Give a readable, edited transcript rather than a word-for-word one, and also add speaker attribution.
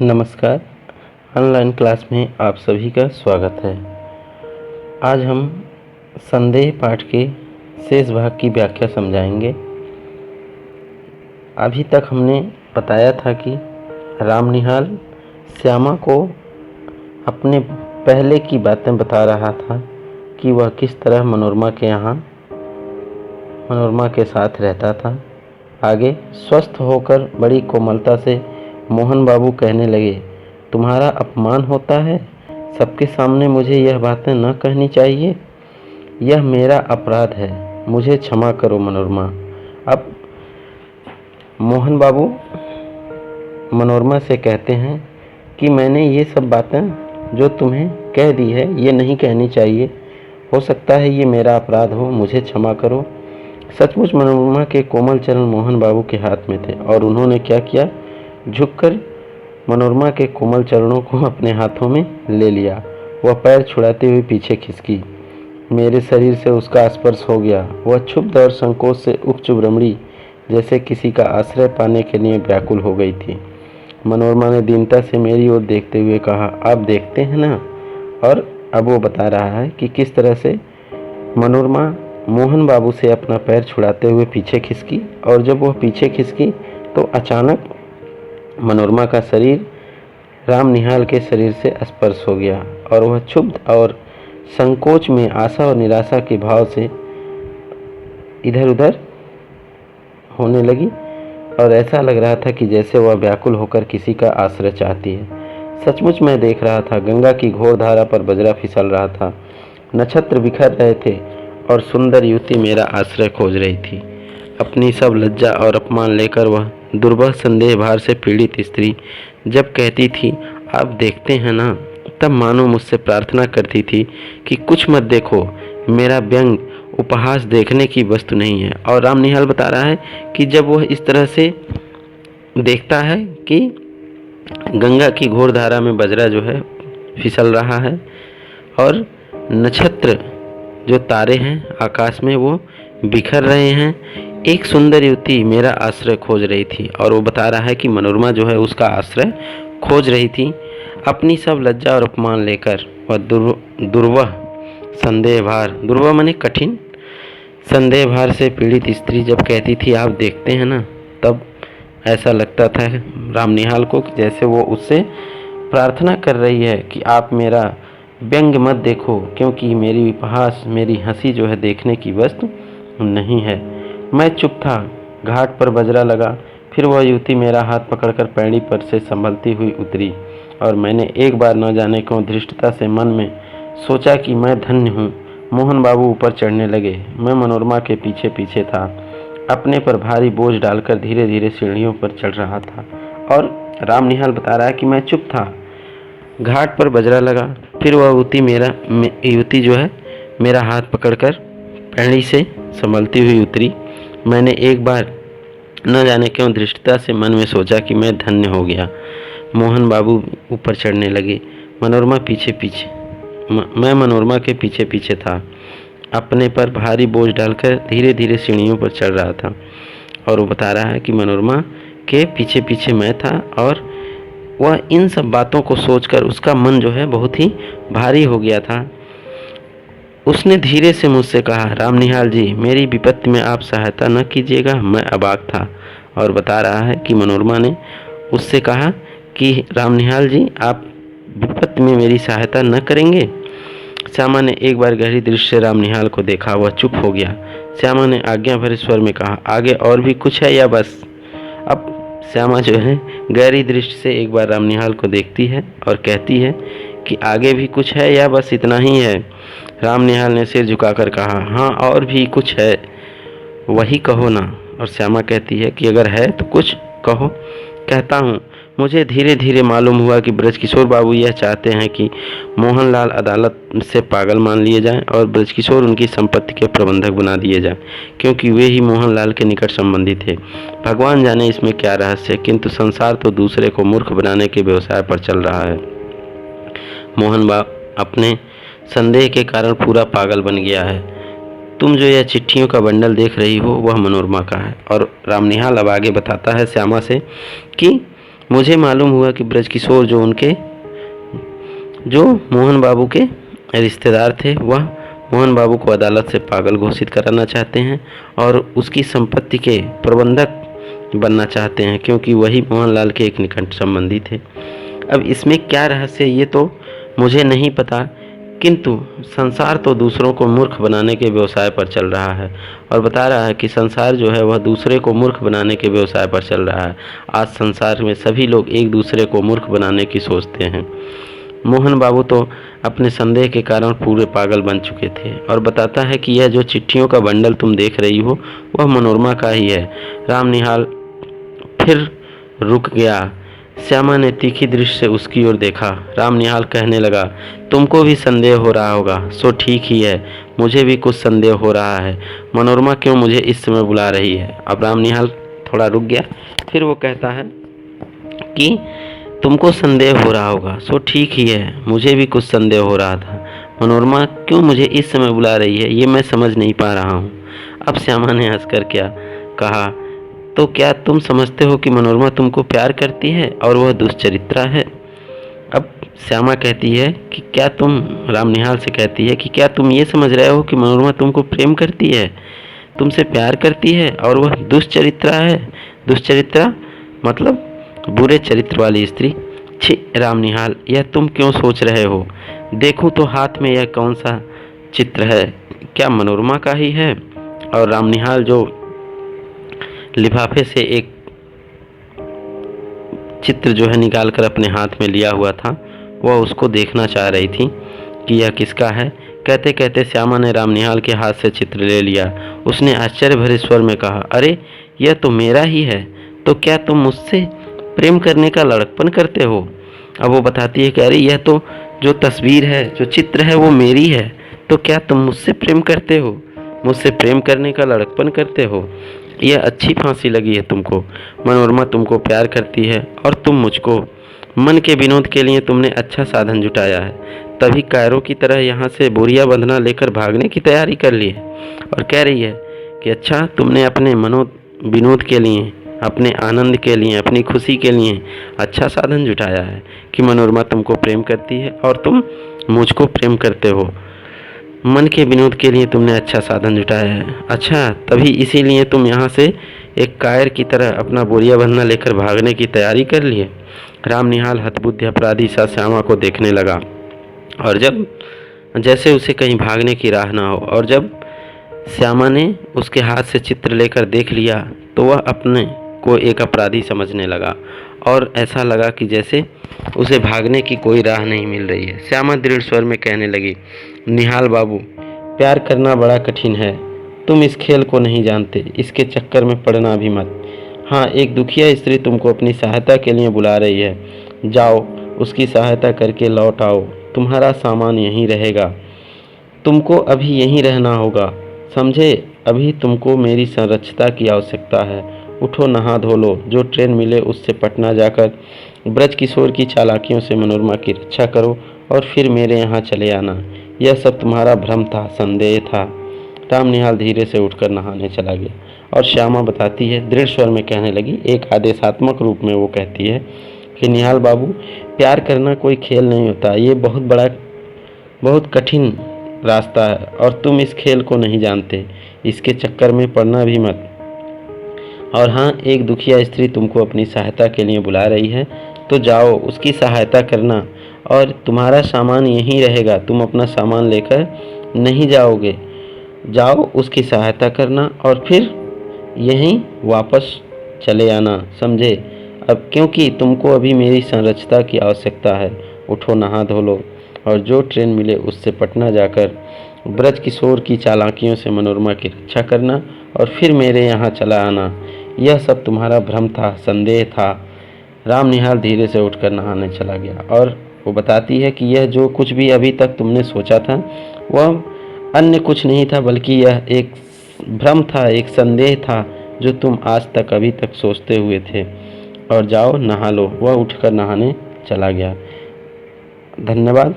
Speaker 1: नमस्कार। Online class में आप सभी का स्वागत है। आज हम संदेह पाठ के शेष भाग की व्याख्या समझाएंगे। अभी तक हमने बताया था कि रामनिहाल श्यामा को अपने पहले की बातें बता रहा था कि वह किस तरह मनोरमा के यहाँ मनोरमा के साथ रहता था। आगे स्वस्थ होकर बड़ी कोमलता से मोहन बाबू कहने लगे, तुम्हारा अपमान होता है, सबके सामने मुझे यह बातें न कहनी चाहिए। यह मेरा अपराध है, मुझे क्षमा करो मनोरमा। अब मोहन बाबू मनोरमा से कहते हैं कि मैंने ये सब बातें जो तुम्हें कह दी है ये नहीं कहनी चाहिए, हो सकता है ये मेरा अपराध हो, मुझे क्षमा करो। सचमुच मनोरमा के कोमल चरण मोहन बाबू के हाथ में थे और उन्होंने क्या किया, झुककर मनोरमा के कोमल चरणों को अपने हाथों में ले लिया। वह पैर छुड़ाते हुए पीछे खिसकी। मेरे शरीर से उसका स्पर्श हो गया। वह क्षुब्ध और संकोच से उपचुभ रमणी जैसे किसी का आश्रय पाने के लिए व्याकुल हो गई थी। मनोरमा ने दीनता से मेरी ओर देखते हुए कहा, आप देखते हैं ना। और अब वो बता रहा है कि किस तरह से मनोरमा मोहन बाबू से अपना पैर छुड़ाते हुए पीछे खिसकी, और जब वह पीछे खिसकी तो अचानक मनोरमा का शरीर रामनिहाल के शरीर से स्पर्श हो गया और वह क्षुब्ध और संकोच में आशा और निराशा के भाव से इधर उधर होने लगी और ऐसा लग रहा था कि जैसे वह व्याकुल होकर किसी का आश्रय चाहती है। सचमुच मैं देख रहा था, गंगा की घोर धारा पर बजरा फिसल रहा था, नक्षत्र बिखर रहे थे और सुंदर युवती मेरा आश्रय खोज रही थी। अपनी सब लज्जा और अपमान लेकर वह दुर्बह संदेह भार से पीड़ित स्त्री जब कहती थी, आप देखते हैं ना, तब मानो मुझसे प्रार्थना करती थी कि कुछ मत देखो, मेरा व्यंग उपहास देखने की वस्तु नहीं है। और रामनिहाल बता रहा है कि जब वह इस तरह से देखता है कि गंगा की घोर धारा में बजरा जो है फिसल रहा है और नक्षत्र जो तारे हैं आकाश में वो बिखर रहे हैं, एक सुंदर युवती मेरा आश्रय खोज रही थी। और वो बता रहा है कि मनोरमा जो है उसका आश्रय खोज रही थी। अपनी सब लज्जा और अपमान लेकर वह दुर्वह संदेह भार, दुर्वह माने कठिन, संदेह भार से पीड़ित स्त्री जब कहती थी आप देखते हैं ना, तब ऐसा लगता था रामनिहाल को कि जैसे वो उससे प्रार्थना कर रही है कि आप मेरा व्यंग मत देखो, क्योंकि मेरी उपहास, मेरी हंसी जो है देखने की वस्तु नहीं है। मैं चुप था। घाट पर बजरा लगा। फिर वह युवती मेरा हाथ पकड़कर पैड़ी पर से संभलती हुई उतरी और मैंने एक बार न जाने क्यों धृष्टता से मन में सोचा कि मैं धन्य हूँ। मोहन बाबू ऊपर चढ़ने लगे। मैं मनोरमा के पीछे पीछे था, अपने पर भारी बोझ डालकर धीरे धीरे सीढ़ियों पर चढ़ रहा था। और रामनिहाल बता रहा है कि मैं चुप था। घाट पर बजरा लगा। फिर वह युवती जो है मेरा हाथ पकड़कर पैड़ी से संभलती हुई उतरी। मैंने एक बार न जाने क्यों धृष्टता से मन में सोचा कि मैं धन्य हो गया। मोहन बाबू ऊपर चढ़ने लगे। मैं मनोरमा के पीछे पीछे था, अपने पर भारी बोझ डालकर धीरे धीरे सीढ़ियों पर चढ़ रहा था। और वो बता रहा है कि मनोरमा के पीछे पीछे मैं था और वह इन सब बातों को सोचकर उसका मन जो है बहुत ही भारी हो गया था। उसने धीरे से मुझसे कहा, रामनिहाल जी, मेरी विपत्ति में आप सहायता न कीजिएगा। मैं अबाक था। और बता रहा है कि मनोरमा ने उससे कहा कि रामनिहाल जी, आप विपत्ति में मेरी सहायता न करेंगे। श्यामा ने एक बार गहरी दृष्टि से रामनिहाल को देखा। वह चुप हो गया। श्यामा ने आज्ञा भरे स्वर में कहा, आगे और भी कुछ है या बस। अब श्यामा जो है गहरी दृष्टि से एक बार रामनिहाल को देखती है और कहती है कि आगे भी कुछ है या बस इतना ही है। रामनिहाल ने सिर झुकाकर कहा, हाँ और भी कुछ है, वही कहो ना। और श्यामा कहती है कि अगर है तो कुछ कहो। कहता हूँ, मुझे धीरे धीरे मालूम हुआ कि ब्रजकिशोर बाबू यह चाहते हैं कि मोहनलाल अदालत से पागल मान लिए जाएं और ब्रजकिशोर उनकी संपत्ति के प्रबंधक बना दिए जाएं, क्योंकि वे ही मोहनलाल के निकट संबंधी थे। भगवान जाने इसमें क्या रहस्य, किंतु संसार तो दूसरे को मूर्ख बनाने के व्यवसाय पर चल रहा है। मोहन बाबू अपने संदेह के कारण पूरा पागल बन गया है। तुम जो यह चिट्ठियों का बंडल देख रही हो वह मनोरमा का है। और रामनिहाल अब आगे बताता है श्यामा से कि मुझे मालूम हुआ कि ब्रजकिशोर जो मोहन बाबू के रिश्तेदार थे, वह मोहन बाबू को अदालत से पागल घोषित कराना चाहते हैं और उसकी संपत्ति के प्रबंधक बनना चाहते हैं, क्योंकि वही मोहनलाल के एक निकट संबंधी थे। अब इसमें क्या रहस्य ये तो मुझे नहीं पता, किंतु संसार तो दूसरों को मूर्ख बनाने के व्यवसाय पर चल रहा है और बता रहा है कि संसार जो है वह दूसरे को मूर्ख बनाने के व्यवसाय पर चल रहा है। आज संसार में सभी लोग एक दूसरे को मूर्ख बनाने की सोचते हैं। मोहन बाबू तो अपने संदेह के कारण पूरे पागल बन चुके थे और बताता है कि यह जो चिट्ठियों का बंडल तुम देख रही हो वह मनोरमा का ही है। राम निहाल फिर रुक गया। श्यामा ने तीखी दृष्टि से उसकी ओर देखा। राम निहाल कहने लगा, तुमको भी संदेह हो रहा होगा, सो ठीक ही है, मुझे भी कुछ संदेह हो रहा है। मनोरमा क्यों मुझे इस समय बुला रही है? अब राम निहाल थोड़ा रुक गया, फिर वो कहता है कि तुमको संदेह हो रहा होगा, सो ठीक ही है, मुझे भी कुछ संदेह हो रहा था। मनोरमा क्यों मुझे इस समय बुला रही है, ये मैं समझ नहीं पा रहा हूँ। अब श्यामा ने हंसकर क्या कहा, तो क्या तुम समझते हो कि मनोरमा तुमको प्यार करती है और वह दुष्चरित्रा है? अब श्यामा कहती है कि क्या तुम, राम निहाल से कहती है कि क्या तुम ये समझ रहे हो कि मनोरमा तुमको प्रेम करती है, तुमसे प्यार करती है और वह दुष्चरित्रा है? दुष्चरित्रा मतलब बुरे चरित्र वाली स्त्री। छी राम निहाल, यह तुम क्यों सोच रहे हो? देखूं तो हाथ में यह कौन सा चित्र है, क्या मनोरमा का ही है? और राम निहाल जो लिफाफे से एक चित्र जो है निकाल कर अपने हाथ में लिया हुआ था, वह उसको देखना चाह रही थी कि यह किसका है। कहते कहते श्यामा ने राम निहाल के हाथ से चित्र ले लिया। उसने आश्चर्य भरे स्वर में कहा, अरे यह तो मेरा ही है, तो क्या तुम मुझसे प्रेम करने का लड़कपन करते हो? अब वो बताती है कि अरे यह तो जो तस्वीर है, जो चित्र है, वो मेरी है, तो क्या तुम मुझसे प्रेम करते हो, मुझसे प्रेम करने का लड़कपन करते हो? यह अच्छी फांसी लगी है तुमको। मनोरमा तुमको प्यार करती है और तुम मुझको। मन के विनोद के लिए तुमने अच्छा साधन जुटाया है, तभी कायरों की तरह यहाँ से बोरिया बंधना लेकर भागने की तैयारी कर ली है और कह रही है कि अच्छा तुमने अपने विनोद के लिए, अपने आनंद के लिए, अपनी खुशी के लिए अच्छा साधन जुटाया है कि मनोरमा तुमको प्रेम करती है और तुम मुझको प्रेम करते हो। मन के विनोद के लिए तुमने अच्छा साधन जुटाया है। अच्छा, तभी इसीलिए तुम यहाँ से एक कायर की तरह अपना बोरिया बंधना लेकर भागने की तैयारी कर लिए। राम निहाल हतबुद्धि अपराधी सा श्यामा को देखने लगा और जब जैसे उसे कहीं भागने की राह ना हो, और जब श्यामा ने उसके हाथ से चित्र लेकर देख लिया तो वह अपने को एक अपराधी समझने लगा और ऐसा लगा कि जैसे उसे भागने की कोई राह नहीं मिल रही है। श्यामा दृढ़ स्वर में कहने लगी, निहाल बाबू, प्यार करना बड़ा कठिन है, तुम इस खेल को नहीं जानते, इसके चक्कर में पड़ना भी मत। हाँ, एक दुखिया स्त्री तुमको अपनी सहायता के लिए बुला रही है, जाओ उसकी सहायता करके लौट आओ, तुम्हारा सामान यहीं रहेगा, तुमको अभी यहीं रहना होगा, समझे? अभी तुमको मेरी संरक्षता की आवश्यकता है। उठो, नहा धो लो, जो ट्रेन मिले उससे पटना जाकर ब्रजकिशोर की चालाकियों से मनोरमा की रक्षा करो और फिर मेरे यहाँ चले आना। यह सब तुम्हारा भ्रम था, संदेह था। राम निहाल धीरे से उठकर नहाने चला गया और श्यामा बताती है, दृढ़ स्वर में कहने लगी, एक आदेशात्मक रूप में वो कहती है कि निहाल बाबू, प्यार करना कोई खेल नहीं होता, ये बहुत कठिन रास्ता है और तुम इस खेल को नहीं जानते, इसके चक्कर में पड़ना भी मत। और हाँ, एक दुखिया स्त्री तुमको अपनी सहायता के लिए बुला रही है, तो जाओ उसकी सहायता करना और तुम्हारा सामान यहीं रहेगा, तुम अपना सामान लेकर नहीं जाओगे, जाओ उसकी सहायता करना और फिर यहीं वापस चले आना, समझे? अब क्योंकि तुमको अभी मेरी संरक्षता की आवश्यकता है। उठो, नहा धो लो और जो ट्रेन मिले उससे पटना जाकर ब्रजकिशोर की चालाकियों से मनोरमा की रक्षा करना और फिर मेरे यहाँ चला आना। यह सब तुम्हारा भ्रम था, संदेह था। राम निहाल धीरे से उठकर नहाने चला गया और वो बताती है कि यह जो कुछ भी अभी तक तुमने सोचा था वह अन्य कुछ नहीं था, बल्कि यह एक भ्रम था, एक संदेह था जो तुम आज तक अभी तक सोचते हुए थे। और जाओ नहा लो। वह उठकर नहाने चला गया। धन्यवाद।